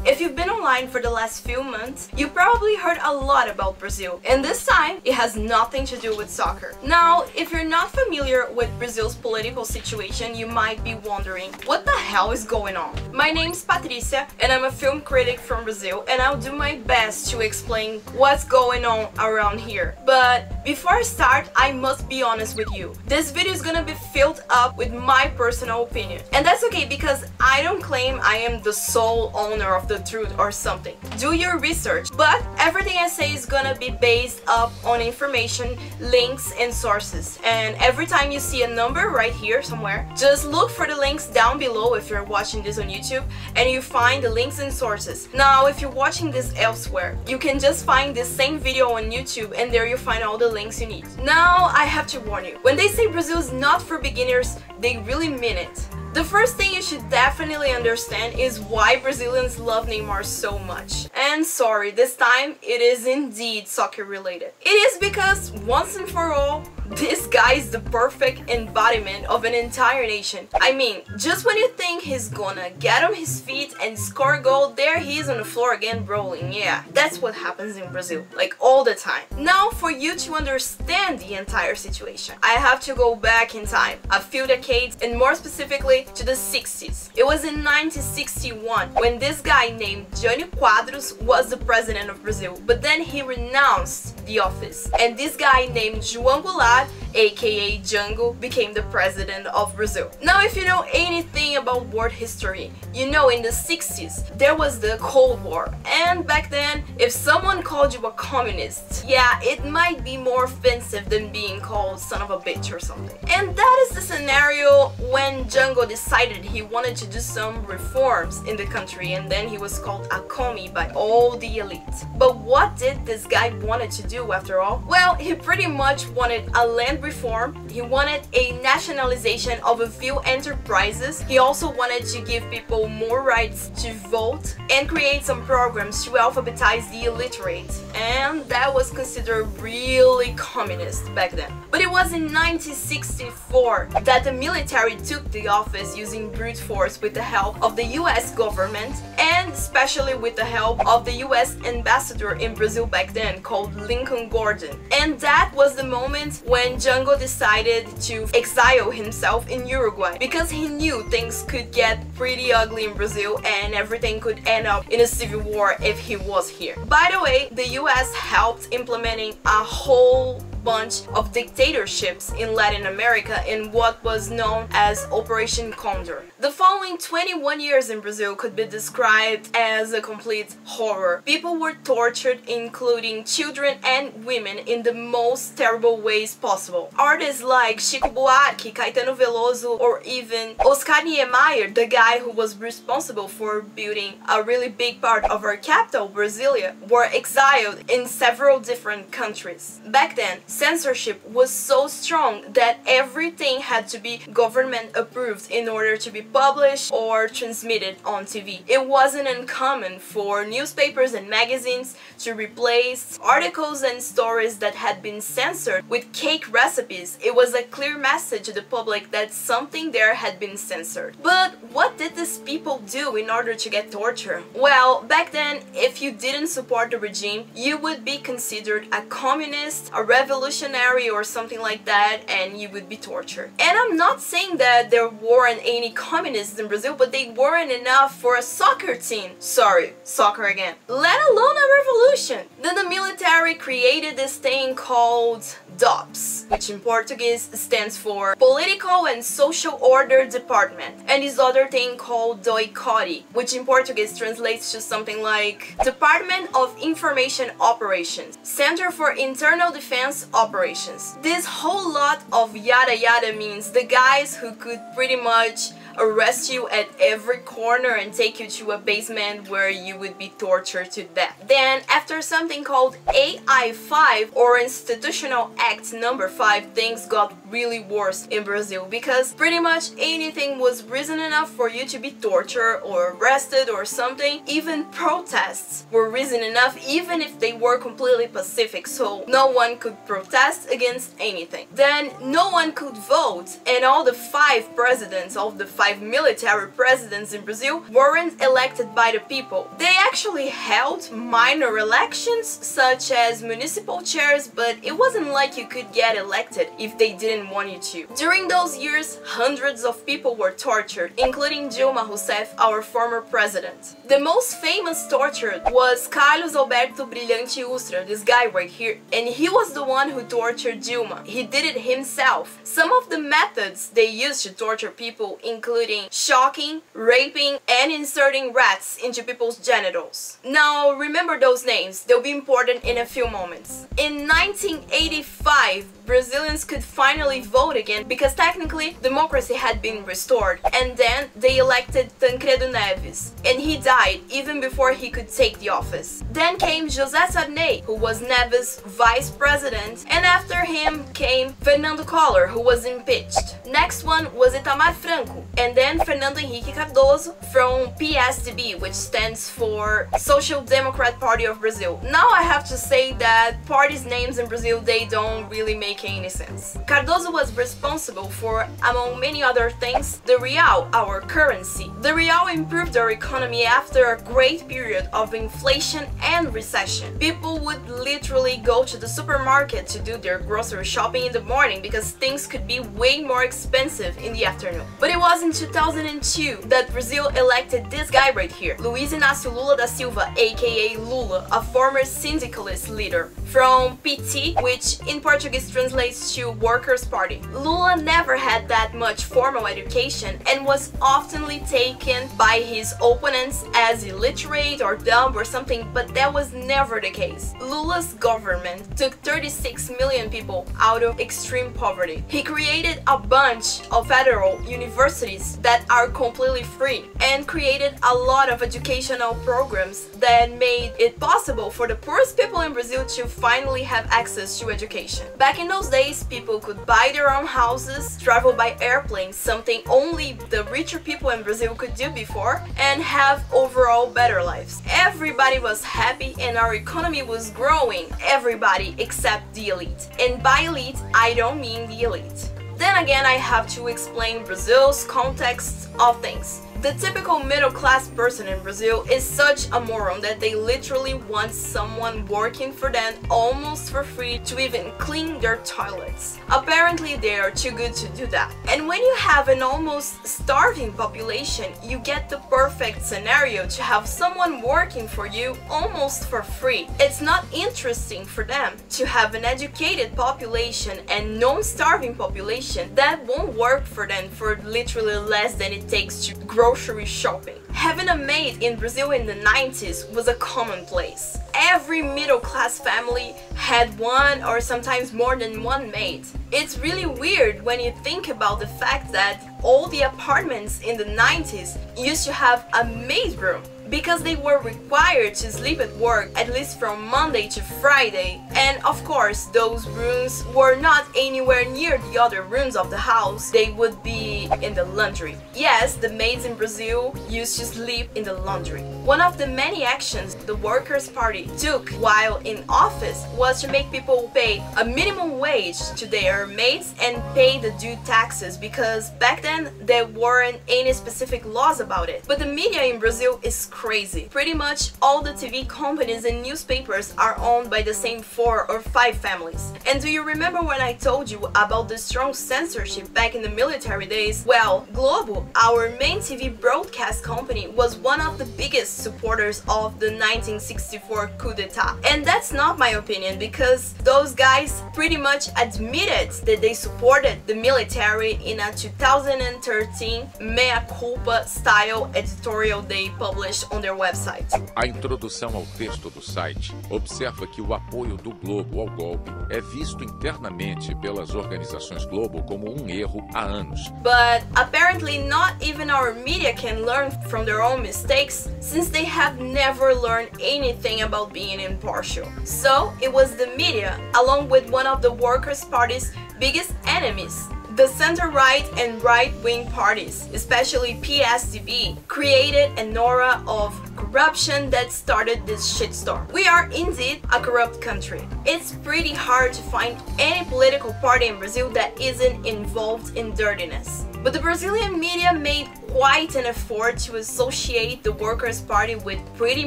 If you've been online for the last few months, you probably heard a lot about Brazil, and this time it has nothing to do with soccer. Now, if you're not familiar with Brazil's political situation, you might be wondering, what the hell is going on? My name's Patricia, and I'm a film critic from Brazil, and I'll do my best to explain what's going on around here. But before I start, I must be honest with you. This video is gonna be filled up with my personal opinion. And that's okay, because I don't claim I am the sole owner of the truth or something. Do your research, but everything I say is gonna be based up on information, links, and sources. And every time you see a number right here somewhere, just look for the links down below if you're watching this on YouTube, and you find the links and sources. Now, if you're watching this elsewhere, you can just find this same video on YouTube, and there you find all the links you need. Now, I have to warn you, when they say Brazil is not for beginners, they really mean it. The first thing you should definitely understand is why Brazilians love Neymar so much. And sorry, this time it is indeed soccer related. It is because, once and for all, this guy is the perfect embodiment of an entire nation. I mean, just when you think he's gonna get on his feet and score a goal, there he is on the floor again rolling. Yeah, that's what happens in Brazil, like all the time. Now, for you to understand the entire situation, I have to go back in time, a few decades, and more specifically to the 60s. It was in 1961 when this guy named Jânio Quadros was the president of Brazil, but then he renounced the office, and this guy named João Goulart, aka Django, became the president of Brazil. Now, if you know anything about world history, you know in the 60s there was the Cold War, and back then if someone called you a communist, yeah, it might be more offensive than being called son of a bitch or something. And that is the scenario when Django decided he wanted to do some reforms in the country, and then he was called a commie by all the elite. But what did this guy wanted to do after all? Well, he pretty much wanted a land reform, he wanted a nationalization of a few enterprises, he also wanted to give people more rights to vote, and create some programs to alphabetize the illiterate. And that was considered really communist back then. But it was in 1964 that the military took the office using brute force with the help of the US government, and especially with the help of the US ambassador in Brazil back then called Lincoln Gordon. And that was the moment when Django decided to exile himself in Uruguay, because he knew things could get pretty ugly in Brazil and everything could end up in a civil war if he was here. By the way, the US helped implementing a whole bunch of dictatorships in Latin America in what was known as Operation Condor. The following 21 years in Brazil could be described as a complete horror. People were tortured, including children and women, in the most terrible ways possible. Artists like Chico Buarque, Caetano Veloso, or even Oscar Niemeyer, the guy who was responsible for building a really big part of our capital, Brasilia, were exiled in several different countries. Back then, censorship was so strong that everything had to be government approved in order to be published or transmitted on TV. It wasn't uncommon for newspapers and magazines to replace articles and stories that had been censored with cake recipes. It was a clear message to the public that something there had been censored. But what did these people do in order to get torture? Well, back then, if you didn't support the regime, you would be considered a communist, a revolutionary, or something like that, and you would be tortured. And I'm not saying that there weren't any communists in Brazil, but they weren't enough for a soccer team. Sorry, soccer again. Let alone a revolution. Then the military created this thing called DOPS, which in Portuguese stands for Political and Social Order Department, and this other thing called DOICOTE, which in Portuguese translates to something like Department of Information Operations, Center for Internal Defense Operations. This whole lot of yada yada means the guys who could pretty much arrest you at every corner and take you to a basement where you would be tortured to death. Then, after something called AI 5 or Institutional Act number 5, things got really worse in Brazil, because pretty much anything was reason enough for you to be tortured or arrested or something. Even protests were reason enough, even if they were completely pacific, so no one could protest against anything. Then no one could vote, and all the 5 presidents of the 5 military presidents in Brazil weren't elected by the people. They actually held minor elections such as municipal chairs, but it wasn't like you could get elected if they didn't want you to. During those years, hundreds of people were tortured, including Dilma Rousseff, our former president. The most famous tortured was Carlos Alberto Brilhante Ustra, this guy right here, and he was the one who tortured Dilma. He did it himself. Some of the methods they used to torture people including shocking, raping, and inserting rats into people's genitals. Now remember those names, they'll be important in a few moments. In 1985, Brazilians could finally vote again because technically democracy had been restored, and then they elected Tancredo Neves, and he died even before he could take the office. Then came José Sarney, who was Neves' vice president, and after him came Fernando Collor, who was impeached. Next one was Itamar Franco, and then Fernando Henrique Cardoso from PSDB, which stands for Social Democrat Party of Brazil. Now I have to say that parties' names in Brazil, they don't really make any sense. Cardoso was responsible for, among many other things, the real, our currency. The real improved our economy after a great period of inflation and recession. People would literally go to the supermarket to do their grocery shopping in the morning because things could be way more expensive in the afternoon. But it was in 2002 that Brazil elected this guy right here, Luiz Inácio Lula da Silva, aka Lula, a former syndicalist leader from PT, which in Portuguese translates to Workers' Party. Lula never had that much formal education and was oftenly taken by his opponents as illiterate or dumb or something, but that was never the case. Lula's government took 36 million people out of extreme poverty. He created a bunch of federal universities that are completely free and created a lot of educational programs that made it possible for the poorest people in Brazil to finally have access to education. Back in those days, people could buy their own houses, travel by airplane, something only the richer people in Brazil could do before, and have overall better lives. Everybody was happy and our economy was growing. Everybody except the elite. And by elite, I don't mean the elite. Then again, I have to explain Brazil's context of things. The typical middle-class person in Brazil is such a moron that they literally want someone working for them almost for free to even clean their toilets. Apparently they are too good to do that. And when you have an almost starving population, you get the perfect scenario to have someone working for you almost for free. It's not interesting for them to have an educated population and non-starving population that won't work for them for literally less than it takes to grocery shopping. Having a maid in Brazil in the 90s was a commonplace. Every middle-class family had one or sometimes more than one maid. It's really weird when you think about the fact that all the apartments in the 90s used to have a maid room, because they were required to sleep at work at least from Monday to Friday, and of course those rooms were not anywhere near the other rooms of the house. They would be in the laundry. Yes, the maids in Brazil used to sleep in the laundry. One of the many actions the Workers' Party took while in office was to make people pay a minimum wage to their maids and pay the due taxes, because back then there weren't any specific laws about it. But the media in Brazil is crazy. Pretty much all the TV companies and newspapers are owned by the same 4 or 5 families. And do you remember when I told you about the strong censorship back in the military days? Well, Globo, our main TV broadcast company, was one of the biggest supporters of the 1964 coup d'etat. And that's not my opinion, because those guys pretty much admitted that they supported the military in a 2013 mea culpa style editorial they published on their website. A introdução ao texto do site observa que o apoio do Globo ao golpe é visto internamente pelas organizações Globo como erro há anos. But apparently not even our media can learn from their own mistakes, since they have never learned anything about being impartial. So it was the media, along with one of the Workers' Party's biggest enemies, enemies. The center-right and right-wing parties, especially PSDB, created an aura of corruption that started this shitstorm. We are indeed a corrupt country. It's pretty hard to find any political party in Brazil that isn't involved in dirtiness. But the Brazilian media made quite an effort to associate the Workers' Party with pretty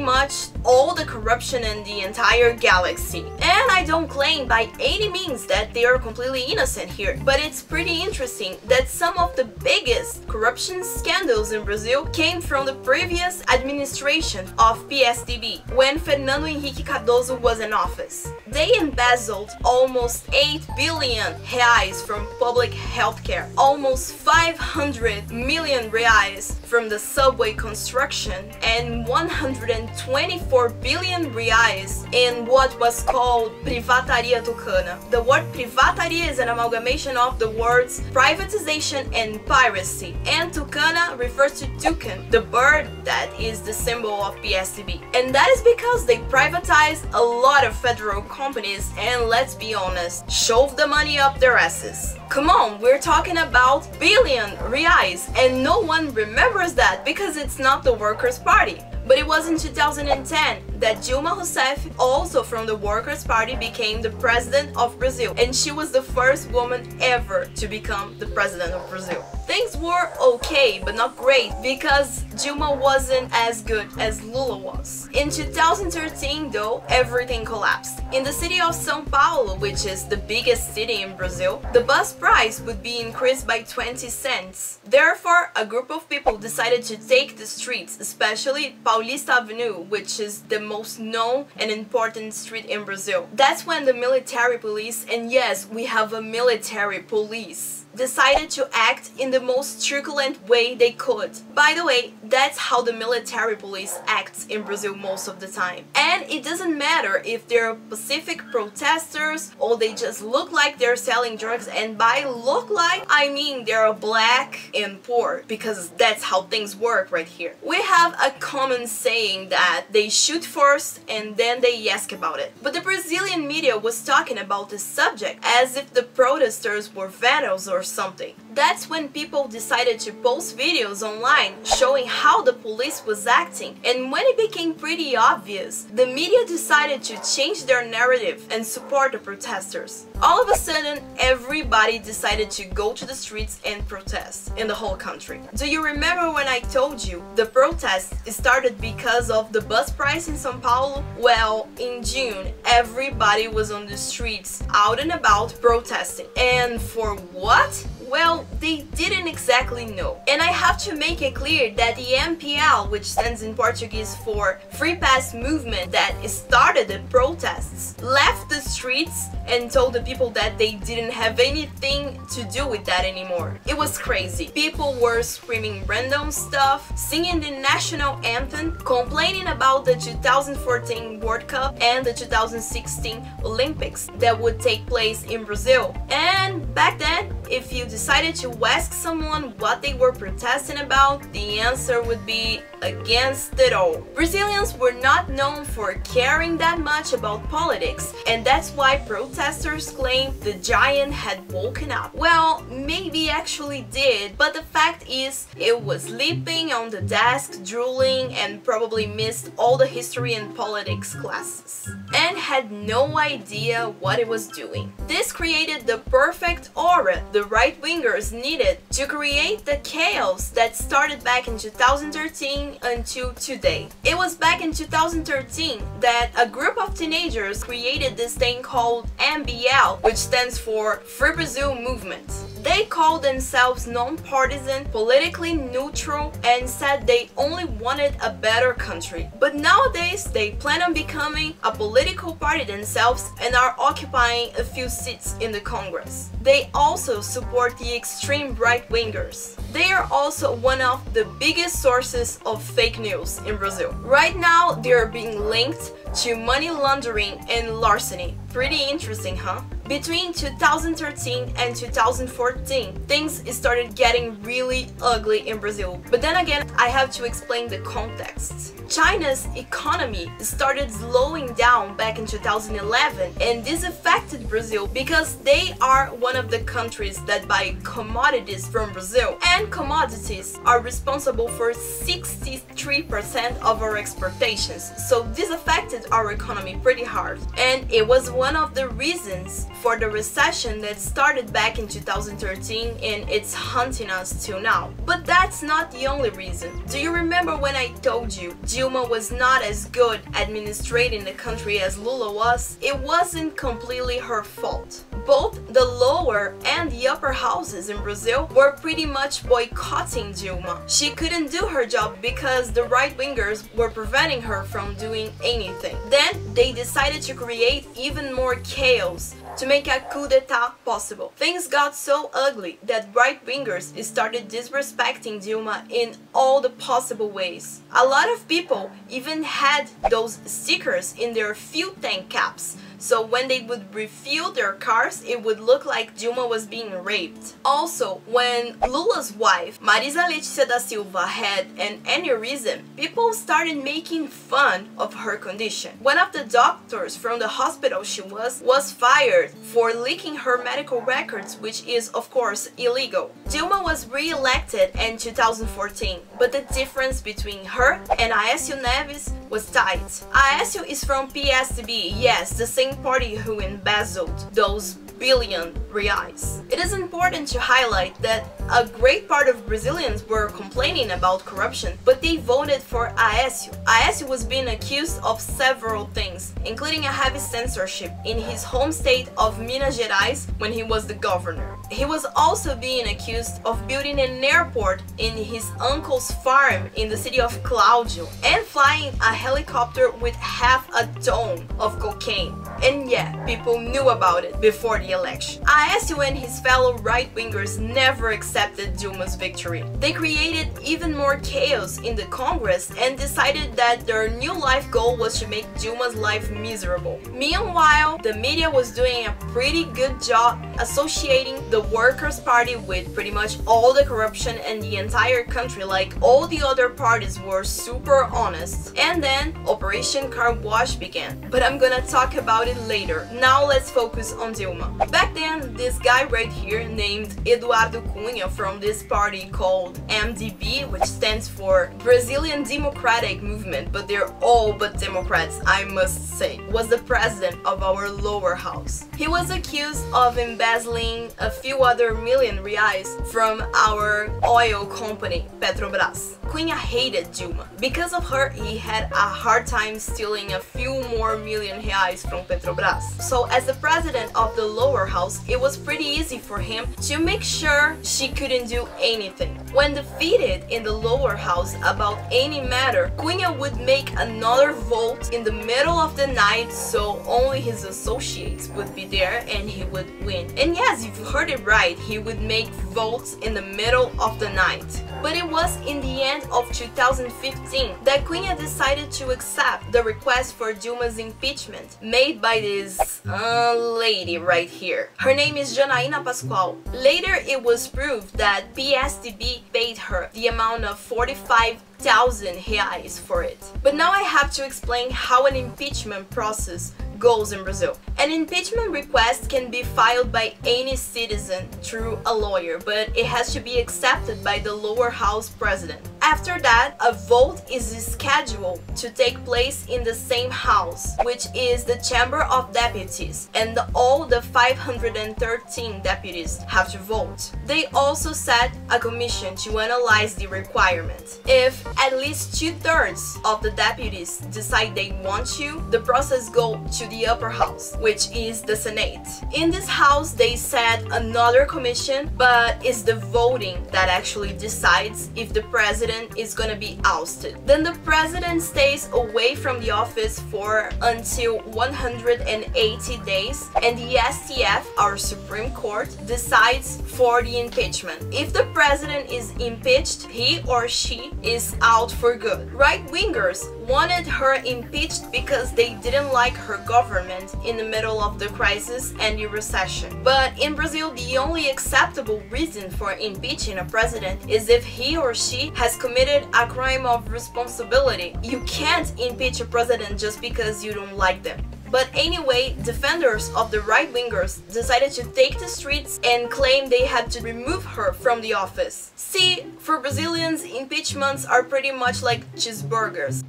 much all the corruption in the entire galaxy. And I don't claim by any means that they are completely innocent here, but it's pretty interesting that some of the biggest corruption scandals in Brazil came from the previous administration of PSDB, when Fernando Henrique Cardoso was in office. They embezzled almost 8 billion reais from public healthcare, almost 500 million reais from the subway construction, and 124 billion reais in what was called Privataria Tucana. The word privataria is an amalgamation of the words privatization and piracy, and Tucana refers to toucan, the bird that is the symbol of PSDB. And that is because they privatized a lot of federal companies and, let's be honest, shoved the money up their asses. Come on, we're talking about billion reais, and no one remembers that because it's not the Workers' Party. But it was in 2010 that Dilma Rousseff, also from the Workers' Party, became the president of Brazil, and she was the first woman ever to become the president of Brazil. Things were okay, but not great, because Dilma wasn't as good as Lula was. In 2013, though, everything collapsed. In the city of São Paulo, which is the biggest city in Brazil, the bus price would be increased by 20 cents. Therefore, a group of people decided to take the streets, especially Paulista Avenue, which is the most known and important street in Brazil. That's when the military police, and yes, we have a military police, decided to act in the most truculent way they could. By the way, that's how the military police acts in Brazil most of the time. And it doesn't matter if they're Pacific protesters or they just look like they're selling drugs, and by look like, I mean they're black and poor, because that's how things work right here. We have a common saying that they shoot first and then they ask about it. But the Brazilian media was talking about the subject as if the protesters were vandals or something. That's when people decided to post videos online showing how the police was acting, and when it became pretty obvious, the media decided to change their narrative and support the protesters. All of a sudden, everybody decided to go to the streets and protest in the whole country. Do you remember when I told you the protest started because of the bus price in São Paulo? Well, in June, everybody was on the streets, out and about, protesting. And for what? Well, they didn't exactly know. And I have to make it clear that the MPL, which stands in Portuguese for Free Pass Movement, that started the protests, left the streets and told the people that they didn't have anything to do with that anymore. It was crazy. People were screaming random stuff, singing the national anthem, complaining about the 2014 World Cup and the 2016 Olympics that would take place in Brazil. And back then, if you decided to ask someone what they were protesting about, the answer would be against it all. Brazilians were not known for caring that much about politics, and that's why protesters claim the giant had woken up. Well, maybe actually did, but the fact is it was sleeping on the desk, drooling, and probably missed all the history and politics classes, and had no idea what it was doing. This created the perfect aura the right-wingers needed to create the chaos that started back in 2013 until today. It was back in 2013 that a group of teenagers created this thing called MBL, which stands for Free Brazil Movement. They called themselves non-partisan, politically neutral, and said they only wanted a better country. But nowadays, they plan on becoming a political party themselves and are occupying a few seats in the Congress. They also support the extreme right-wingers. They are also one of the biggest sources of fake news in Brazil. Right now, they are being linked to money laundering and larceny. Pretty interesting, huh? Between 2013 and 2014, things started getting really ugly in Brazil. But then again, I have to explain the context. China's economy started slowing down back in 2011, and this affected Brazil because they are one of the countries that buy commodities from Brazil, and commodities are responsible for 63% of our exportations. So this affected our economy pretty hard, and it was one of the reasons for the recession that started back in 2013 and it's hunting us till now. But that's not the only reason. Do you remember when I told you Dilma was not as good administrating the country as Lula was? It wasn't completely her fault. Both the lower and the upper houses in Brazil were pretty much boycotting Dilma. She couldn't do her job because the right-wingers were preventing her from doing anything. Then they decided to create even more chaos to make a coup d'etat possible. Things got so ugly that right-wingers started disrespecting Dilma in all the possible ways. A lot of people even had those stickers in their fuel tank caps, so when they would refuel their cars, it would look like Dilma was being raped. Also, when Lula's wife, Marisa Letícia da Silva, had an aneurysm, people started making fun of her condition. One of the doctors from the hospital she was fired for leaking her medical records, which is of course illegal. Dilma was re-elected in 2014, but the difference between her and Aécio Neves was tight. Aécio is from PSDB, yes, the same party who embezzled those billion reais. It is important to highlight that a great part of Brazilians were complaining about corruption, but they voted for Aécio. Aécio was being accused of several things, including a heavy censorship in his home state of Minas Gerais when he was the governor. He was also being accused of building an airport in his uncle's farm in the city of Cláudio and flying a helicopter with half a ton of cocaine. And yeah, people knew about it before the election. Aécio and his fellow right-wingers never accepted Dilma's victory. They created even more chaos in the Congress and decided that their new life goal was to make Dilma's life miserable. Meanwhile, the media was doing a pretty good job associating the Workers' Party with pretty much all the corruption in the entire country, like all the other parties were super honest. And then Operation Car Wash began. But I'm gonna talk about it later. Now let's focus on Dilma. Back then, this guy right here named Eduardo Cunha from this party called MDB, which stands for Brazilian Democratic Movement, but they're all but Democrats, I must say, was the president of our lower house. He was accused of embezzling a few other million reais from our oil company, Petrobras. Cunha hated Dilma. Because of her, he had a hard time stealing a few more million reais from Petrobras. So as the president of the lower house, it was pretty easy for him to make sure she couldn't do anything. When defeated in the lower house about any matter, Cunha would make another vote in the middle of the night so only his associates would be there and he would win. And yes, you've heard it right, he would make votes in the middle of the night. But it was in the end of 2015 that Cunha decided to accept the request for Dilma's impeachment made by this lady right here. Her name is Janaína Pascoal. Later it was proved that PSDB paid her the amount of 45,000 reais for it. But now I have to explain how an impeachment process goes in Brazil. An impeachment request can be filed by any citizen through a lawyer, but it has to be accepted by the lower house president. After that, a vote is scheduled to take place in the same house, which is the Chamber of Deputies, and all the 513 deputies have to vote. They also set a commission to analyze the requirements. If at least 2/3 of the deputies decide they want to, the process goes to the upper house, which is the Senate. In this house, they set another commission, but it's the voting that actually decides if the president is gonna be ousted. Then the president stays away from the office for until 180 days, and the STF, our Supreme Court, decides for the impeachment. If the president is impeached, he or she is out for good. Right-wingers wanted her impeached because they didn't like her government in the middle of the crisis and the recession. But in Brazil, the only acceptable reason for impeaching a president is if he or she has committed a crime of responsibility. You can't impeach a president just because you don't like them. But anyway, defenders of the right-wingers decided to take the streets and claim they had to remove her from the office. See, for Brazilians, impeachments are pretty much like cheeseburgers.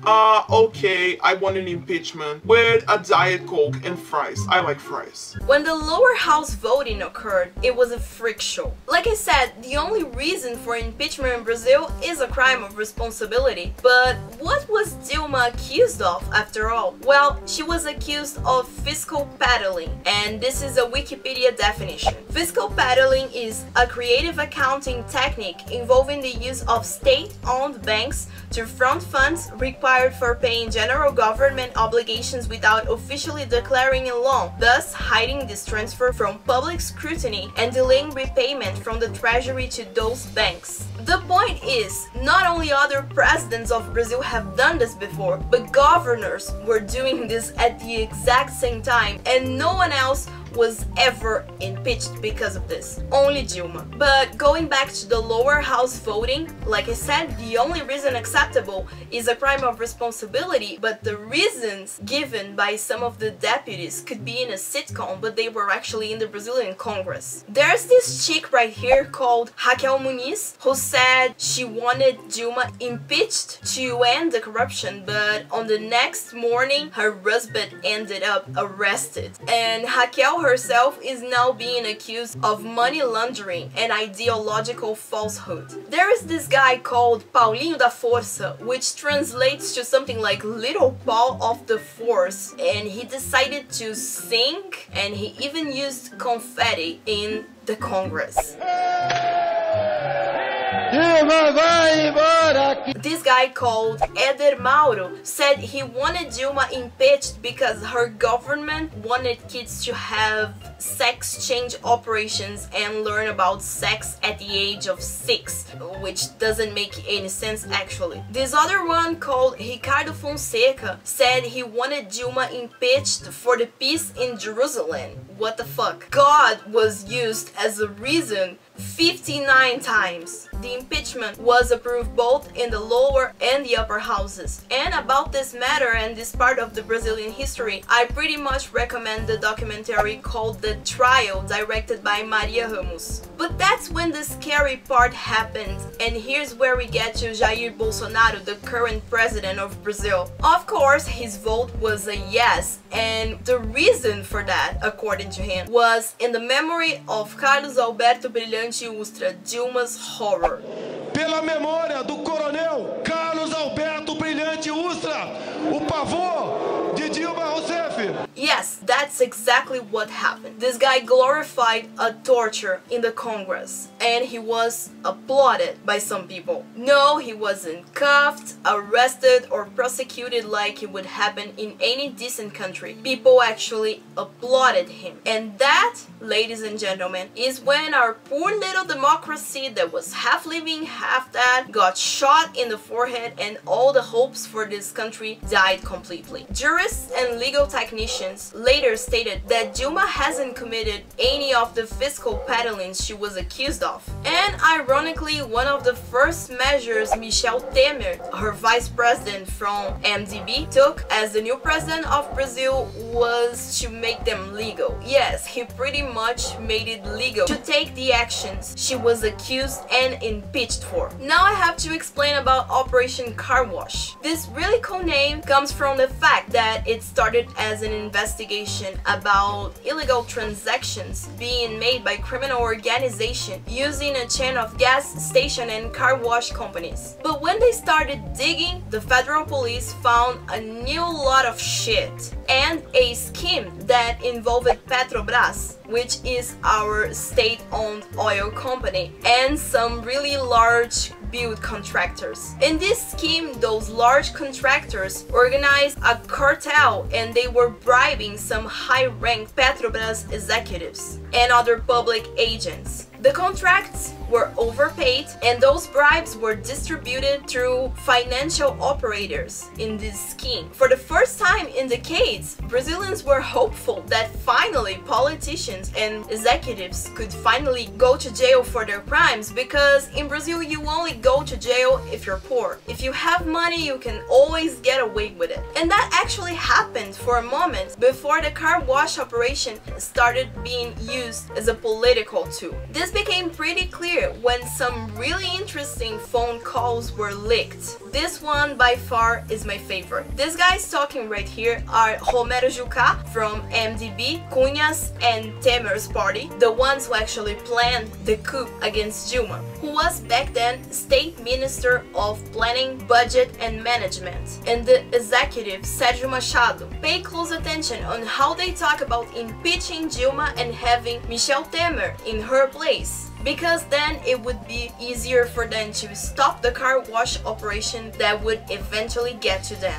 Okay, I want an impeachment with a Diet Coke and fries. I like fries. When the lower house voting occurred, it was a freak show. Like I said, the only reason for impeachment in Brazil is a crime of responsibility. But what was Dilma accused of after all? Well, she was accused of fiscal peddling, and this is a Wikipedia definition. Fiscal peddling is a creative accounting technique involving the use of state-owned banks to front funds required for paying general government obligations without officially declaring a loan, thus hiding this transfer from public scrutiny and delaying repayment from the treasury to those banks. The point is, not only other presidents of Brazil have done this before, but governors were doing this at the exact same time, and no one else was ever impeached because of this. Only Dilma. But going back to the lower house voting, like I said, the only reason acceptable is a crime of responsibility, but the reasons given by some of the deputies could be in a sitcom, but they were actually in the Brazilian Congress. There's this chick right here called Raquel Muniz who said she wanted Dilma impeached to end the corruption, but on the next morning her husband ended up arrested. And Raquel herself is now being accused of money laundering and ideological falsehood. There is this guy called Paulinho da Força, which translates to something like Little Paul of the Force, and he decided to sing, and he even used confetti in the Congress. Dilma vai embora! This guy called Éder Mauro said he wanted Dilma impeached because her government wanted kids to have sex change operations and learn about sex at the age of 6, which doesn't make any sense actually. This other one called Ricardo Fonseca said he wanted Dilma impeached for the peace in Jerusalem. What the fuck? God was used as a reason 59 times. The impeachment was approved both in the lower and the upper houses. And about this matter and this part of the Brazilian history, I pretty much recommend the documentary called The Trial, directed by Maria Ramos. But that's when the scary part happened, and here's where we get to Jair Bolsonaro, the current president of Brazil. Of course, his vote was a yes, and the reason for that, according to him, was in the memory of Carlos Alberto Brilhante Ustra, Dilma's horror. Pela memória do coronel Carlos Alberto Brilhante Ustra, o pavor de Dilma Rousseff. Yes, that's exactly what happened. This guy glorified a torture in the Congress, and he was applauded by some people. No, he wasn't cuffed, arrested, or prosecuted like it would happen in any decent country. People actually applauded him. And that, ladies and gentlemen, is when our poor little democracy that was half living, half dead, got shot in the forehead, and all the hopes for this country died completely. Jurists and legal technicians later stated that Dilma hasn't committed any of the fiscal peddlings she was accused of. And ironically, one of the first measures Michel Temer, her vice president from MDB, took as the new president of Brazil was to make them legal. Yes, he pretty much made it legal to take the actions she was accused and impeached for. Now I have to explain about Operation Car Wash. This really cool name comes from the fact that it started as an investigation about illegal transactions being made by criminal organizations using a chain of gas station and car wash companies. But when they started digging, the federal police found a new lot of shit and a scheme that involved Petrobras, which is our state-owned oil company, and some really large build contractors. In this scheme, those large contractors organized a cartel, and they were bribing some high-ranked Petrobras executives and other public agents. The contracts were overpaid, and those bribes were distributed through financial operators in this scheme. For the first time in decades, Brazilians were hopeful that finally politicians and executives could finally go to jail for their crimes, because in Brazil you only go to jail if you're poor. If you have money, you can always get away with it. And that actually happened for a moment before the car wash operation started being used as a political tool. This became pretty clear when some really interesting phone calls were leaked. This one by far is my favorite. These guys talking right here are Romero Jucá from MDB, Cunha's and Temer's party, the ones who actually planned the coup against Dilma, who was back then State Minister of Planning, Budget and Management, and the executive Sérgio Machado. Pay close attention on how they talk about impeaching Dilma and having Michel Temer in her place, because then it would be easier for them to stop the car wash operation that would eventually get to them.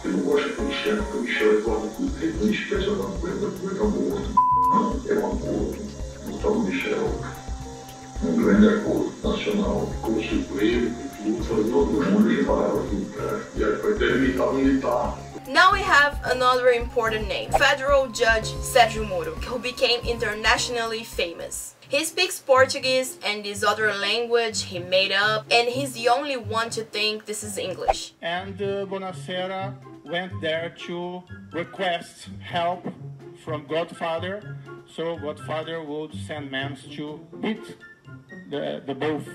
Eu não gosto de Michel, porque Michel é igual ao Cuca. Ele não esquece uma coisa, é um aborto. É um aborto. O tal Michel, grande acordo nacional, constituído, tudo, foi todo mundo que falava tudo, e aí foi terminar militar. Now we have another important name, Federal Judge Sérgio Moro, who became internationally famous. He speaks Portuguese and this other language he made up, and he's the only one to think this is English. And Bonacera went there to request help from Godfather, so Godfather would send men to beat the both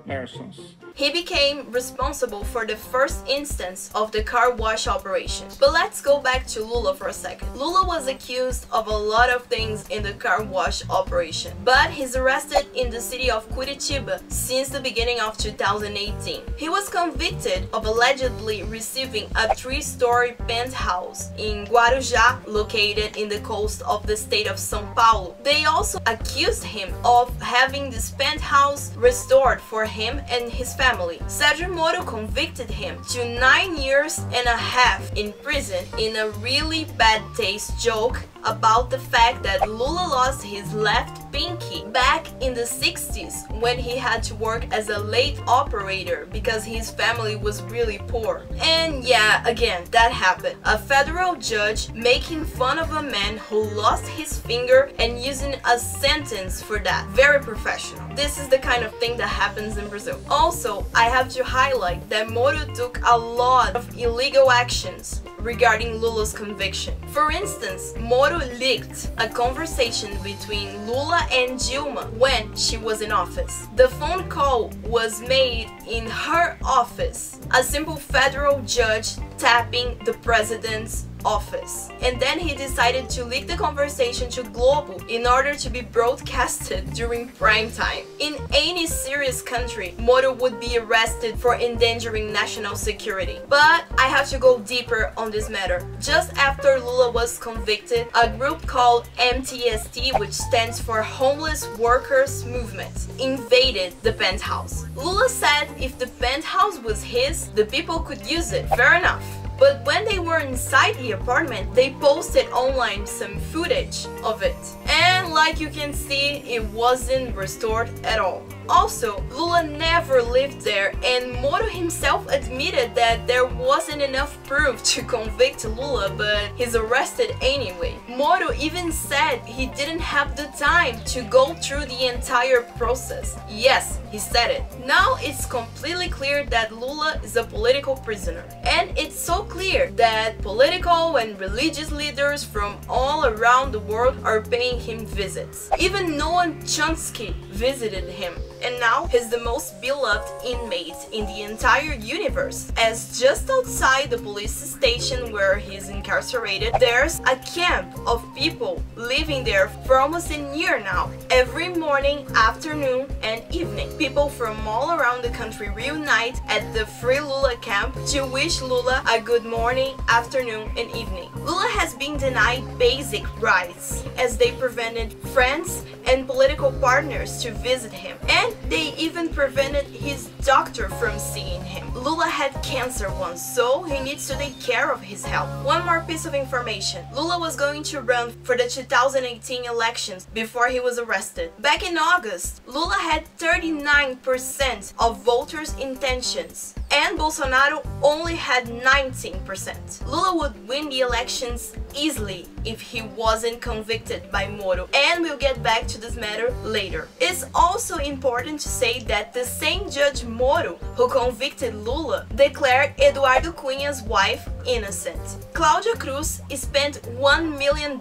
persons. He became responsible for the first instance of the car wash operation. But let's go back to Lula for a second. Lula was accused of a lot of things in the car wash operation, but he's arrested in the city of Curitiba since the beginning of 2018. He was convicted of allegedly receiving a 3-story penthouse in Guarujá, located in the coast of the state of São Paulo. They also accused him of having this penthouse restored for him and his family. Sérgio Moro convicted him to 9 years and a half in prison in a really bad taste joke about the fact that Lula lost his left pinky back in the 60s when he had to work as a late operator because his family was really poor. And yeah, again, that happened. A federal judge making fun of a man who lost his finger and using a sentence for that. Very professional. This is the kind of thing that happens in Brazil. Also, I have to highlight that Moro took a lot of illegal actions regarding Lula's conviction. For instance, Moro leaked a conversation between Lula and Dilma when she was in office. The phone call was made in her office, a simple federal judge tapping the president's office. And then he decided to leak the conversation to Globo in order to be broadcasted during prime time. In any serious country, Moro would be arrested for endangering national security. But I have to go deeper on this matter. Just after Lula was convicted, a group called MTST, which stands for Homeless Workers Movement, invaded the penthouse. Lula said if the penthouse was his, the people could use it. Fair enough. But when they were inside the apartment, they posted online some footage of it. And like you can see, it wasn't restored at all. Also, Lula never lived there, and Moro himself admitted that there wasn't enough proof to convict Lula, but he's arrested anyway. Moro even said he didn't have the time to go through the entire process. Yes, he said it. Now it's completely clear that Lula is a political prisoner. And it's so clear that political and religious leaders from all around the world are paying him visits. Even Noam Chomsky visited him. And now he's the most beloved inmate in the entire universe, as just outside the police station where he's incarcerated, there's a camp of people living there for almost a year now. Every morning, afternoon, and evening, people from all around the country reunite at the Free Lula camp to wish Lula a good morning, afternoon, and evening. Lula has been denied basic rights, as they prevented friends and political partners to visit him. And and they even prevented his doctor from seeing him. Lula had cancer once, so he needs to take care of his health. One more piece of information. Lula was going to run for the 2018 elections before he was arrested. Back in August, Lula had 39% of voters' intentions, and Bolsonaro only had 19%. Lula would win the elections easily if he wasn't convicted by Moro, and we'll get back to this matter later. It's also important to say that the same Judge Moro who convicted Lula declared Eduardo Cunha's wife innocent. Cláudia Cruz spent $1 million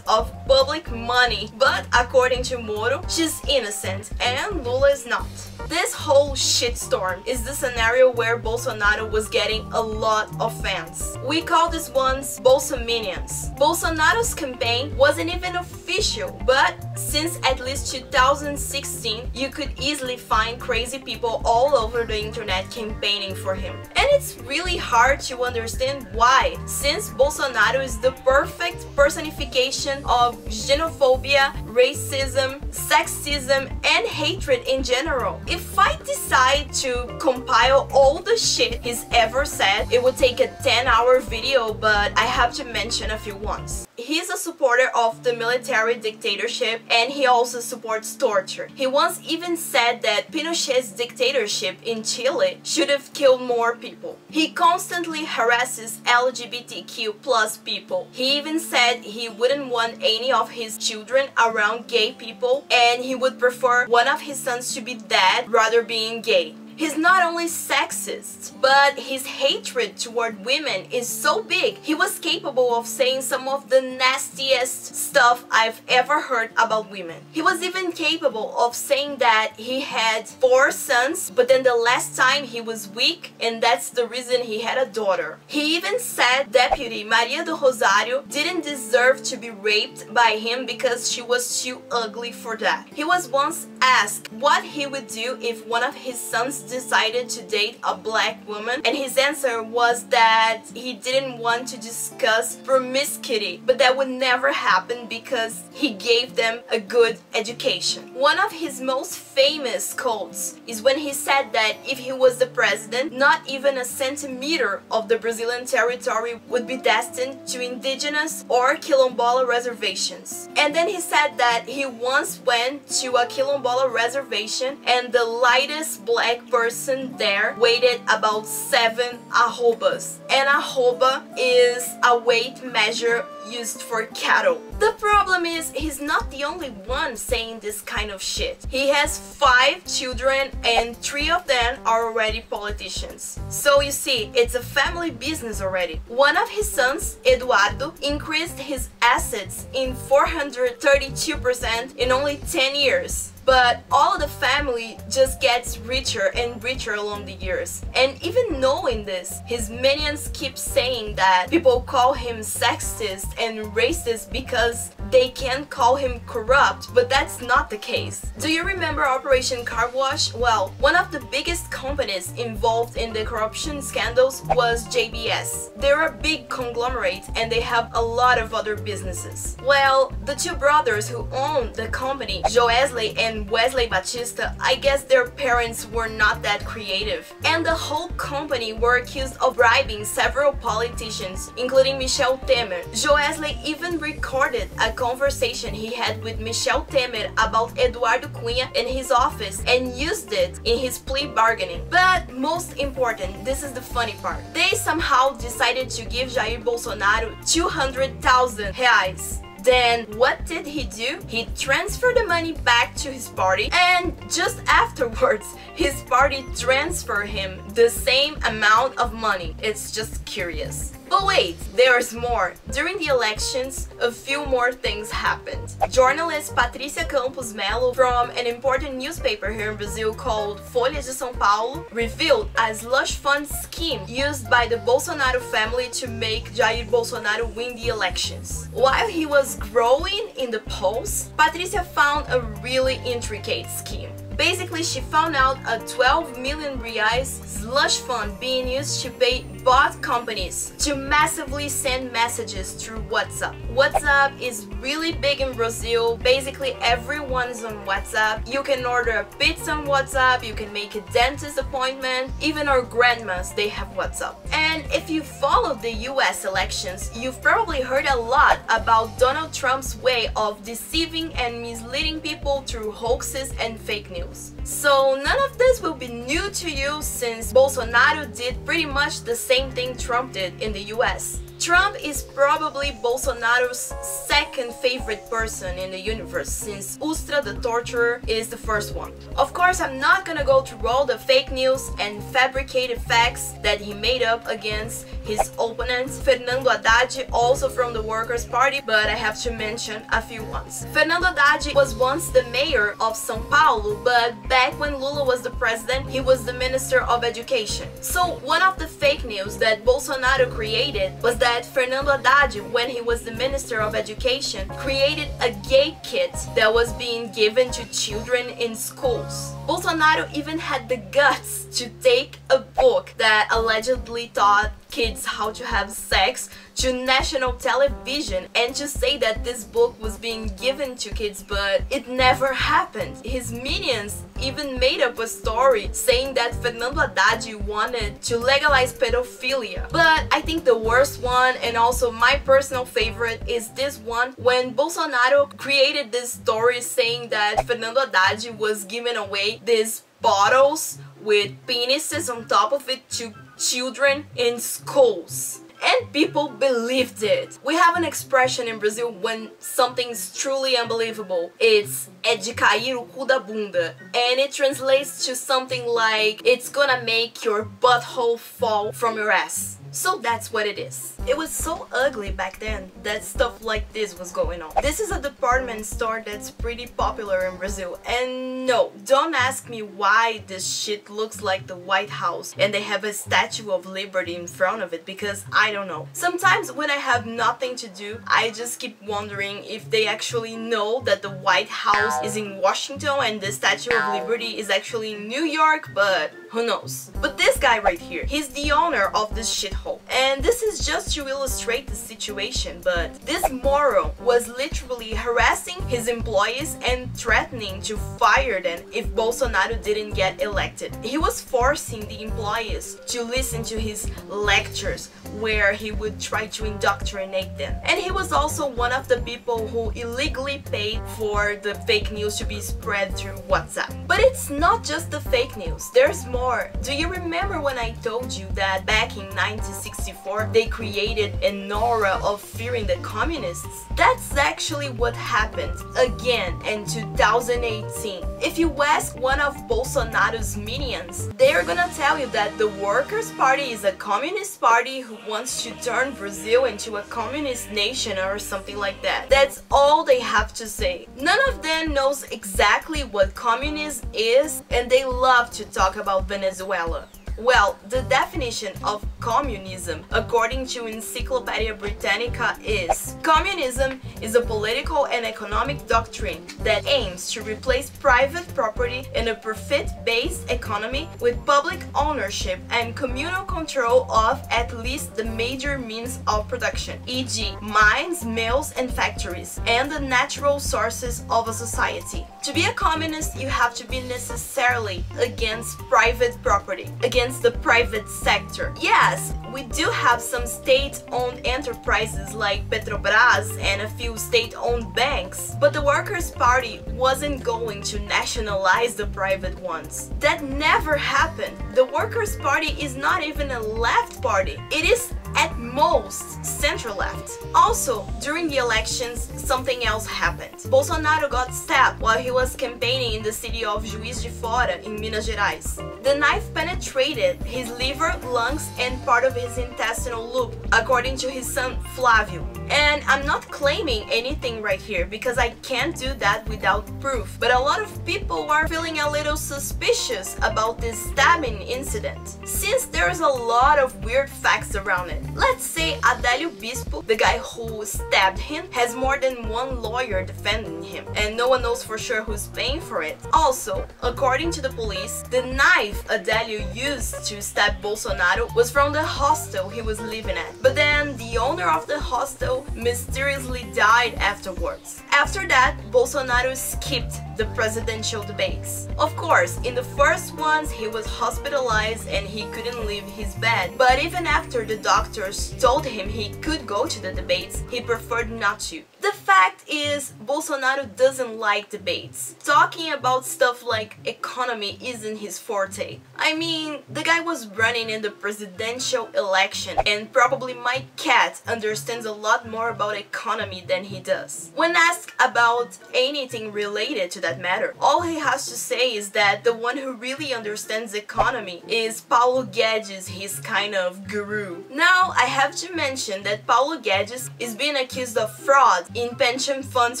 of public money, but according to Moro, she's innocent and Lula is not. This whole shitstorm is the scenario where Bolsonaro was getting a lot of fans. We call these ones Bolsominions. Bolsonaro's campaign wasn't even official, but since at least 2016, you could easily find crazy people all over the internet campaigning for him. And it's really hard to understand why, since Bolsonaro is the perfect personification of xenophobia, racism, sexism, and hatred in general. If I decide to compile all the shit he's ever said, it would take a 10-hour video, but I have to mention a few ones. He's a supporter of the military dictatorship, and he also supports torture. He once even said that Pinochet's dictatorship in Chile should have killed more people. He constantly harasses LGBTQ+ people. He even said he wouldn't want any of his children around gay people, and he would prefer one of his sons to be dead rather being gay. He's not only sexist, but his hatred toward women is so big, he was capable of saying some of the nastiest stuff I've ever heard about women. He was even capable of saying that he had 4 sons, but then the last time he was weak, and that's the reason he had a daughter. He even said Deputy Maria do Rosario didn't deserve to be raped by him because she was too ugly for that. He was once asked what he would do if one of his sons decided to date a black woman, and his answer was that he didn't want to discuss promiscuity, but that would never happen because he gave them a good education. One of his most famous quotes is when he said that if he was the president, not even a centimeter of the Brazilian territory would be destined to indigenous or quilombola reservations. And then he said that he once went to a quilombola reservation and the lightest black person there weighed about 7 arrobas. And arroba is a weight measure used for cattle. The problem is he's not the only one saying this kind of shit. He has 5 children and 3 of them are already politicians. So you see, it's a family business already. One of his sons, Eduardo, increased his assets in 432% in only 10 years. But all the family just gets richer and richer along the years. And even knowing this, his minions keep saying that people call him sexist and racist because they can't call him corrupt, but that's not the case. Do you remember Operation Car Wash? Well, one of the biggest companies involved in the corruption scandals was JBS. They're a big conglomerate and they have a lot of other businesses. Well, the 2 brothers who own the company, Joesley and Wesley Batista, I guess their parents were not that creative. And the whole company were accused of bribing several politicians, including Michel Temer. Joesley even recorded a conversation he had with Michel Temer about Eduardo Cunha in his office and used it in his plea bargaining. But most important, this is the funny part. They somehow decided to give Jair Bolsonaro 200,000 reais. Then what did he do? He transferred the money back to his party, and just afterwards his party transferred him the same amount of money. It's just curious. But wait, there's more. During the elections, a few more things happened. Journalist Patricia Campos Melo from an important newspaper here in Brazil called Folha de São Paulo revealed a slush fund scheme used by the Bolsonaro family to make Jair Bolsonaro win the elections. While he was growing in the polls, Patricia found a really intricate scheme. Basically, she found out a 12 million reais slush fund being used to pay bot companies to massively send messages through WhatsApp. WhatsApp is really big in Brazil. Basically, everyone is on WhatsApp. You can order a pizza on WhatsApp, you can make a dentist appointment, even our grandmas, they have WhatsApp. And if you follow the US elections, you've probably heard a lot about Donald Trump's way of deceiving and misleading people through hoaxes and fake news. So none of this will be new to you since Bolsonaro did pretty much the same thing Trump did in the US. Trump is probably Bolsonaro's second favorite person in the universe since Ustra the torturer is the first one. Of course, I'm not gonna go through all the fake news and fabricated facts that he made up against his opponent, Fernando Haddad, also from the Workers' Party, but I have to mention a few ones. Fernando Haddad was once the mayor of São Paulo, but back when Lula was the president, he was the Minister of Education. So one of the fake news that Bolsonaro created was that Fernando Haddad, when he was the Minister of Education, created a gay kit that was being given to children in schools. Bolsonaro even had the guts to take a book that allegedly taught kids how to have sex to national television and to say that this book was being given to kids, but it never happened. His minions even made up a story saying that Fernando Haddad wanted to legalize pedophilia. But I think the worst one, and also my personal favorite, is this one when Bolsonaro created this story saying that Fernando Haddad was giving away these bottles with penises on top of it to children in schools. And people believed it. We have an expression in Brazil when something's truly unbelievable. It's é de cair o cu da bunda. And it translates to something like it's gonna make your butthole fall from your ass. So that's what it is. It was so ugly back then that stuff like this was going on. This is a department store that's pretty popular in Brazil. And no, don't ask me why this shit looks like the White House and they have a Statue of Liberty in front of it, because I don't know. Sometimes when I have nothing to do, I just keep wondering if they actually know that the White House is in Washington and the Statue of Liberty is actually in New York, but who knows. But this guy right here, he's the owner of this shithole. And this is just to illustrate the situation, but this moron was literally harassing his employees and threatening to fire them if Bolsonaro didn't get elected. He was forcing the employees to listen to his lectures where he would try to indoctrinate them. And he was also one of the people who illegally paid for the fake news to be spread through WhatsApp. But it's not just the fake news, there's more. Do you remember when I told you that back in 1964 they created an aura of fearing the communists? That's actually what happened again in 2018. If you ask one of Bolsonaro's minions, they're gonna tell you that the Workers' Party is a communist party who wants to turn Brazil into a communist nation or something like that. That's all they have to say. None of them knows exactly what communism is, and they love to talk about Venezuela. Well, the definition of communism, according to Encyclopedia Britannica, is: communism is a political and economic doctrine that aims to replace private property in a profit-based economy with public ownership and communal control of at least the major means of production, e.g. mines, mills and factories, and the natural sources of a society. To be a communist, you have to be necessarily against private property, against the private sector. Yes, we do have some state-owned enterprises like Petrobras and a few state-owned banks, but the Workers' Party wasn't going to nationalize the private ones. That never happened. The Workers' Party is not even a left party. It is at most center-left. Also, during the elections, something else happened. Bolsonaro got stabbed while he was campaigning in the city of Juiz de Fora in Minas Gerais. The knife penetrated his liver, lungs, and part of his intestinal loop, according to his son Flávio. And I'm not claiming anything right here because I can't do that without proof, but a lot of people are feeling a little suspicious about this stabbing incident, since there's a lot of weird facts around it. Let's say Adélio Bispo, the guy who stabbed him, has more than one lawyer defending him, and no one knows for sure who's paying for it. Also, according to the police, the knife Adélio used to stab Bolsonaro was from the hostel he was living at. But then the owner of the hostel mysteriously died afterwards. After that, Bolsonaro skipped the presidential debates. Of course, in the first ones he was hospitalized and he couldn't leave his bed. But even after the doctors told him he could go to the debates, he preferred not to. The fact is, Bolsonaro doesn't like debates. Talking about stuff like economy isn't his forte. I mean, the guy was running in the presidential election, and probably my cat understands a lot more about economy than he does. When asked about anything related to that matter, all he has to say is that the one who really understands economy is Paulo Guedes, his kind of guru. Now, I have to mention that Paulo Guedes is being accused of fraud in pension funds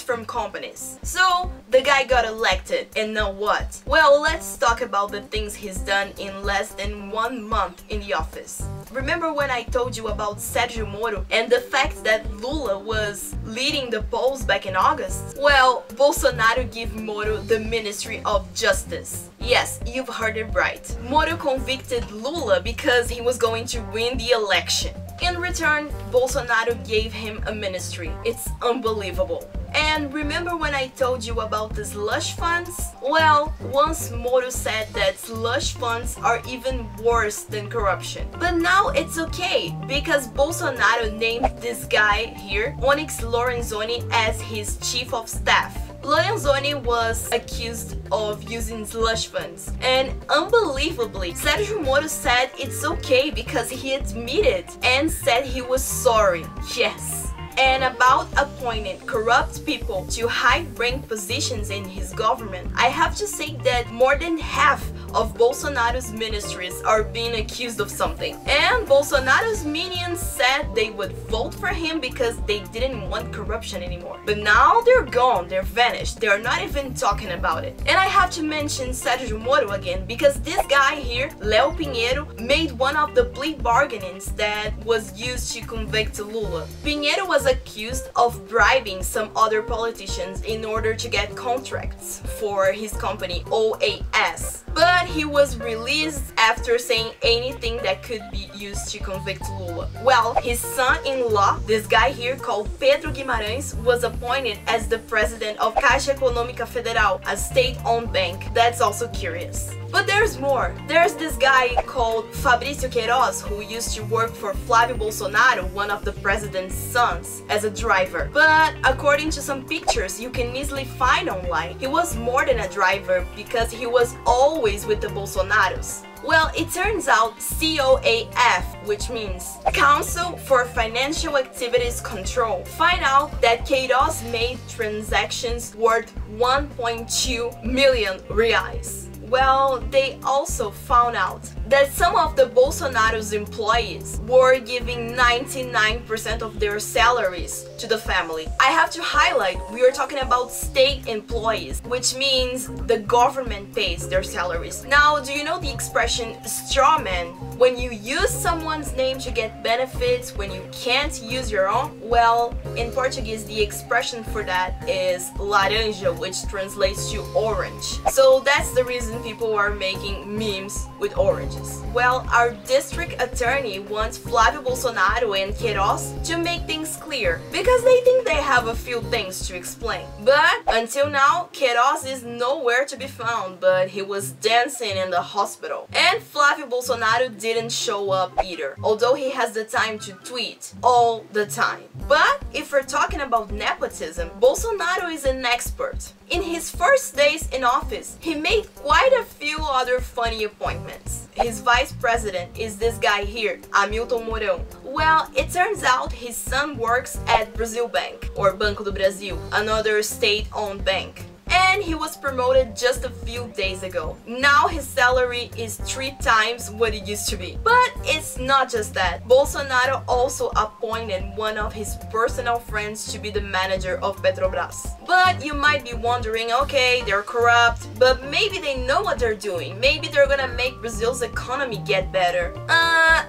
from companies. So, the guy got elected, and now what? Well, let's talk about the things he's done in less than 1 month in the office. Remember when I told you about Sérgio Moro and the fact that Lula was leading the polls back in August? Well, Bolsonaro gave Moro the Ministry of Justice. Yes, you've heard it right. Moro convicted Lula because he was going to win the election. In return, Bolsonaro gave him a ministry. It's unbelievable. And remember when I told you about the slush funds? Well, once Moro said that slush funds are even worse than corruption. But now it's okay, because Bolsonaro named this guy here, Onyx Lorenzoni, as his chief of staff. Lorenzoni was accused of using slush funds, and unbelievably, Sérgio Moro said it's okay because he admitted and said he was sorry. Yes. And about appointing corrupt people to high-rank positions in his government, I have to say that more than half of Bolsonaro's ministries are being accused of something. And Bolsonaro's minions said they would vote for him because they didn't want corruption anymore. But now they're gone, they're vanished, they're not even talking about it. And I have to mention Sérgio Moro again because this guy here, Leo Pinheiro, made one of the plea bargainings that was used to convict Lula. Pinheiro was accused of bribing some other politicians in order to get contracts for his company OAS. But he was released after saying anything that could be used to convict Lula. Well, his son-in-law, this guy here called Pedro Guimarães, was appointed as the president of Caixa Econômica Federal, a state-owned bank. That's also curious. But there's more. There's this guy called Fabrício Queiroz who used to work for Flávio Bolsonaro, one of the president's sons, as a driver. But according to some pictures you can easily find online, he was more than a driver because he was always with the Bolsonaros. Well, it turns out COAF, which means Council for Financial Activities Control, find out that Queiroz made transactions worth 1.2 million reais. Well, they also found out that some of the Bolsonaro's employees were giving 99% of their salaries to the family. I have to highlight, we are talking about state employees, which means the government pays their salaries. Now, do you know the expression straw man? When you use someone's name to get benefits when you can't use your own? Well, in Portuguese, the expression for that is laranja, which translates to orange. So that's the reason people are making memes with oranges. Well, our district attorney wants Flávio Bolsonaro and Queiroz to make things clear because they think they have a few things to explain. But until now, Queiroz is nowhere to be found, but he was dancing in the hospital. And Flávio Bolsonaro didn't show up either, although he has the time to tweet all the time. But if we're talking about nepotism, Bolsonaro is an expert. In his first days in office, he made quite a few other funny appointments. His vice president is this guy here, Hamilton Mourão. Well, it turns out his son works at Brasil Bank, or Banco do Brasil, another state-owned bank. And he was promoted just a few days ago. Now his salary is 3 times what it used to be. But it's not just that. Bolsonaro also appointed one of his personal friends to be the manager of Petrobras. But you might be wondering, okay, they're corrupt, but maybe they know what they're doing. Maybe they're gonna make Brazil's economy get better.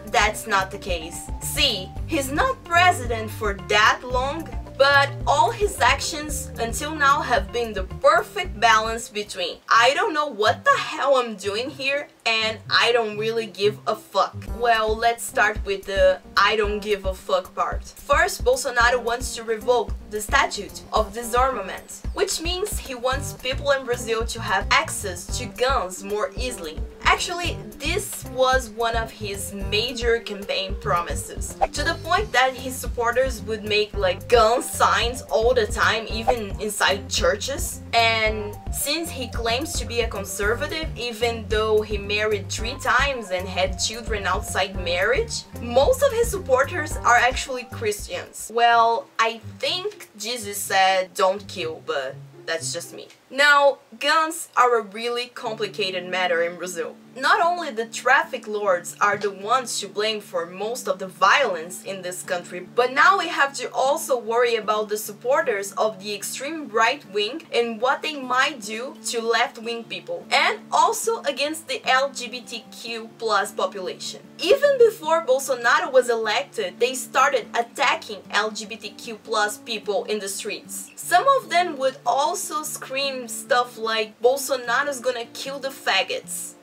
That's not the case. See, he's not president for that long, but all his actions until now have been the perfect balance between I don't know what the hell I'm doing here and I don't really give a fuck. Well, let's start with the I don't give a fuck part. First, Bolsonaro wants to revoke the statute of disarmament, which means he wants people in Brazil to have access to guns more easily. Actually, this was one of his major campaign promises, to the point that his supporters would make like gun signs all the time, even inside churches. And since he claims to be a conservative, even though he married 3 times and had children outside marriage, most of his supporters are actually Christians. Well, I think Jesus said don't kill, but that's just me. Now, guns are a really complicated matter in Brazil. Not only the traffic lords are the ones to blame for most of the violence in this country, but now we have to also worry about the supporters of the extreme right wing and what they might do to left-wing people, and also against the LGBTQ+ population. Even before Bolsonaro was elected, they started attacking LGBTQ+ people in the streets. Some of them would also scream stuff like Bolsonaro's gonna kill the faggots.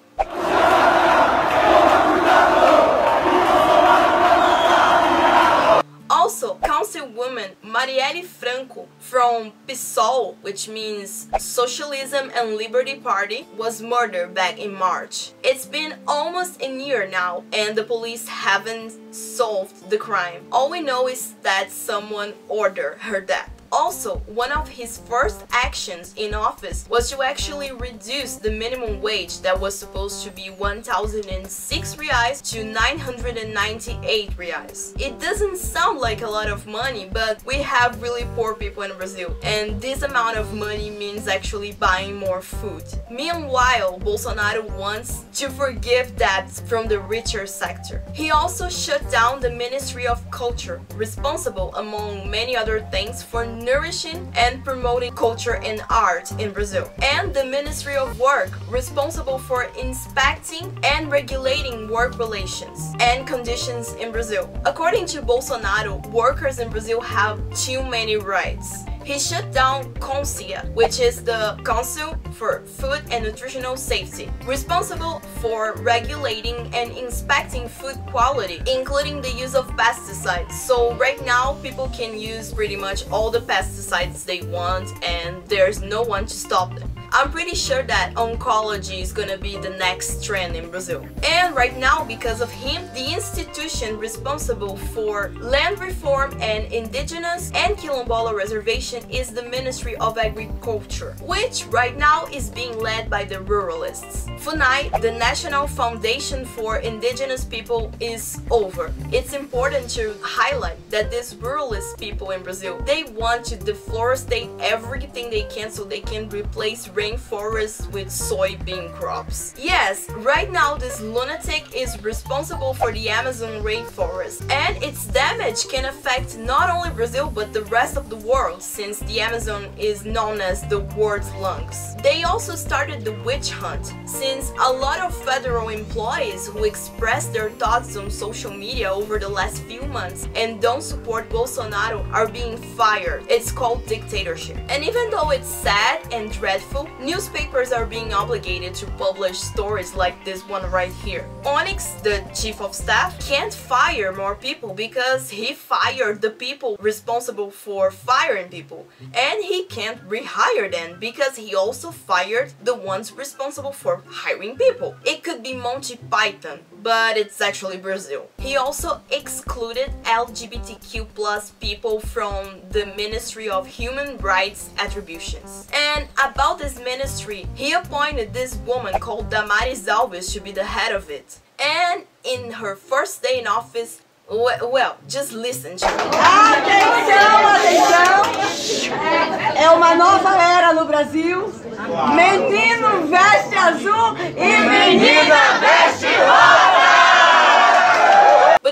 Also, Councilwoman Marielle Franco from PSOL, which means Socialism and Liberty Party, was murdered back in March. It's been almost a year now and the police haven't solved the crime. All we know is that someone ordered her death. Also, one of his first actions in office was to actually reduce the minimum wage that was supposed to be 1,006 reais to 998 reais. It doesn't sound like a lot of money, but we have really poor people in Brazil, and this amount of money means actually buying more food. Meanwhile, Bolsonaro wants to forgive debts from the richer sector. He also shut down the Ministry of Culture, responsible among many other things for nourishing and promoting culture and art in Brazil, and the Ministry of Work, responsible for inspecting and regulating work relations and conditions in Brazil. According to Bolsonaro, workers in Brazil have too many rights. He shut down CONSIA, which is the Council for Food and Nutritional Safety, responsible for regulating and inspecting food quality, including the use of pesticides. So right now, people can use pretty much all the pesticides they want and there's no one to stop them. I'm pretty sure that oncology is gonna be the next trend in Brazil. And right now, because of him, the institution responsible for land reform and indigenous and quilombola reservation is the Ministry of Agriculture, which right now is being led by the ruralists. FUNAI, the National Foundation for Indigenous People, is over. It's important to highlight that these ruralist people in Brazil, they want to deforestate everything they can so they can replace rainforests with soybean crops. Yes, right now this lunatic is responsible for the Amazon rainforest, and its damage can affect not only Brazil but the rest of the world, since the Amazon is known as the world's lungs. They also started the witch hunt, since a lot of federal employees who expressed their thoughts on social media over the last few months and don't support Bolsonaro are being fired. It's called dictatorship. And even though it's sad and dreadful, newspapers are being obligated to publish stories like this one right here. Onyx, the chief of staff, can't fire more people because he fired the people responsible for firing people, and he can't rehire them because he also fired the ones responsible for hiring people. It could be Monty Python, but it's actually Brazil. He also excluded LGBTQ+ people from the Ministry of Human Rights Attributions. And about this ministry, he appointed this woman called Damares Alves to be the head of it. And in her first day in office, well, just listen to me. Atenção, atenção! É uma nova era no Brasil. Menino veste azul e menina veste rosa!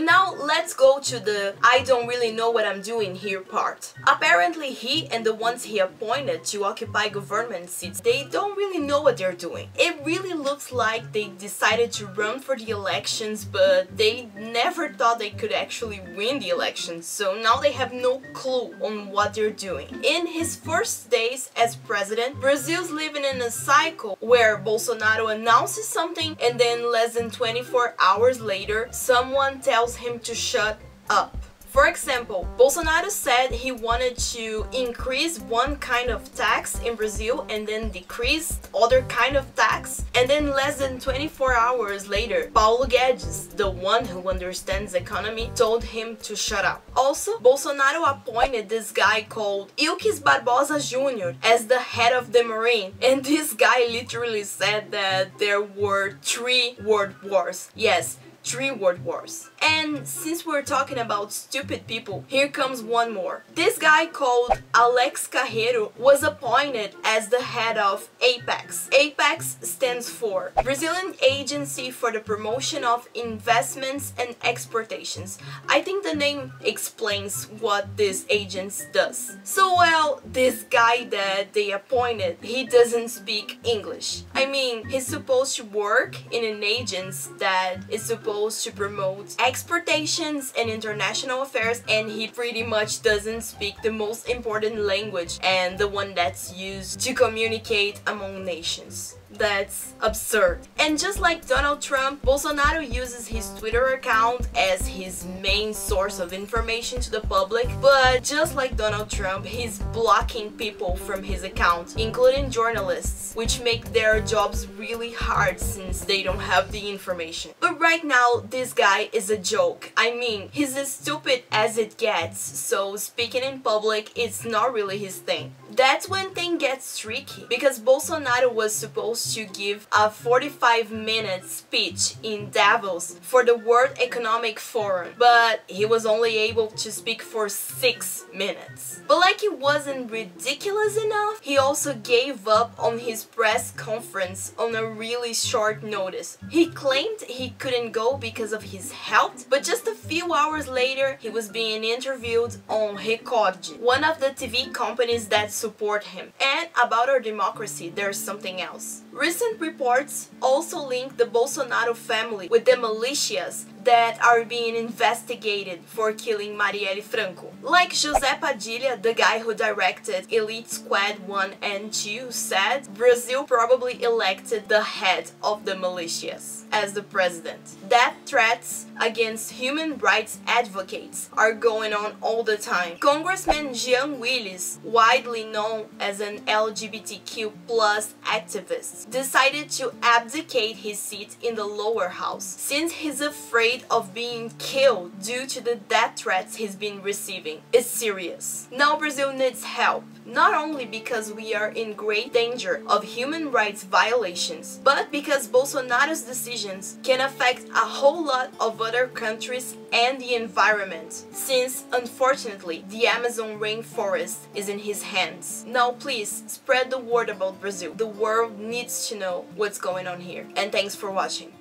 But now let's go to the I don't really know what I'm doing here part. Apparently he and the ones he appointed to occupy government seats, they don't really know what they're doing. It really looks like they decided to run for the elections, but they never thought they could actually win the elections, so now they have no clue on what they're doing. In his first days as president, Brazil's living in a cycle where Bolsonaro announces something and then less than 24 hours later, someone tells him to shut up. For example, Bolsonaro said he wanted to increase one kind of tax in Brazil and then decrease other kind of tax, and then less than 24 hours later, Paulo Guedes, the one who understands economy, told him to shut up. Also, Bolsonaro appointed this guy called Ilques Barbosa Jr. as the head of the Marine, and this guy literally said that there were 3 world wars. Yes, 3 world wars. And since we're talking about stupid people, here comes one more. This guy called Alex Carreiro was appointed as the head of Apex. Apex stands for Brazilian Agency for the Promotion of Investments and Exportations. I think the name explains what this agency does. So well, this guy that they appointed, he doesn't speak English. I mean, he's supposed to work in an agency that is supposed to promote exportations and international affairs, and he pretty much doesn't speak the most important language and the one that's used to communicate among nations. That's absurd. And just like Donald Trump, Bolsonaro uses his Twitter account as his main source of information to the public, but just like Donald Trump, he's blocking people from his account, including journalists, which make their jobs really hard since they don't have the information. But right now, this guy is a joke. I mean, he's as stupid as it gets, so speaking in public, it's not really his thing. That's when things gets tricky, because Bolsonaro was supposed to give a 45-minute speech in Davos for the World Economic Forum, but he was only able to speak for 6 minutes. But like it wasn't ridiculous enough, he also gave up on his press conference on a really short notice. He claimed he couldn't go because of his health, but just a few hours later, he was being interviewed on Record, one of the TV companies that support him. And about our democracy, there's something else. Recent reports also link the Bolsonaro family with the militias that are being investigated for killing Marielle Franco. Like José Padilha, the guy who directed Elite Squad 1 and 2, said, Brazil probably elected the head of the militias as the president. Death threats against human rights advocates are going on all the time. Congressman Jean Willis, widely known as an LGBTQ+ activist, decided to abdicate his seat in the lower house since he's afraid of being killed due to the death threats he's been receiving. It's serious. Now Brazil needs help, not only because we are in great danger of human rights violations, but because Bolsonaro's decisions can affect a whole lot of other countries and the environment, since unfortunately the Amazon rainforest is in his hands. Now please spread the word about Brazil. The world needs to know what's going on here. And thanks for watching.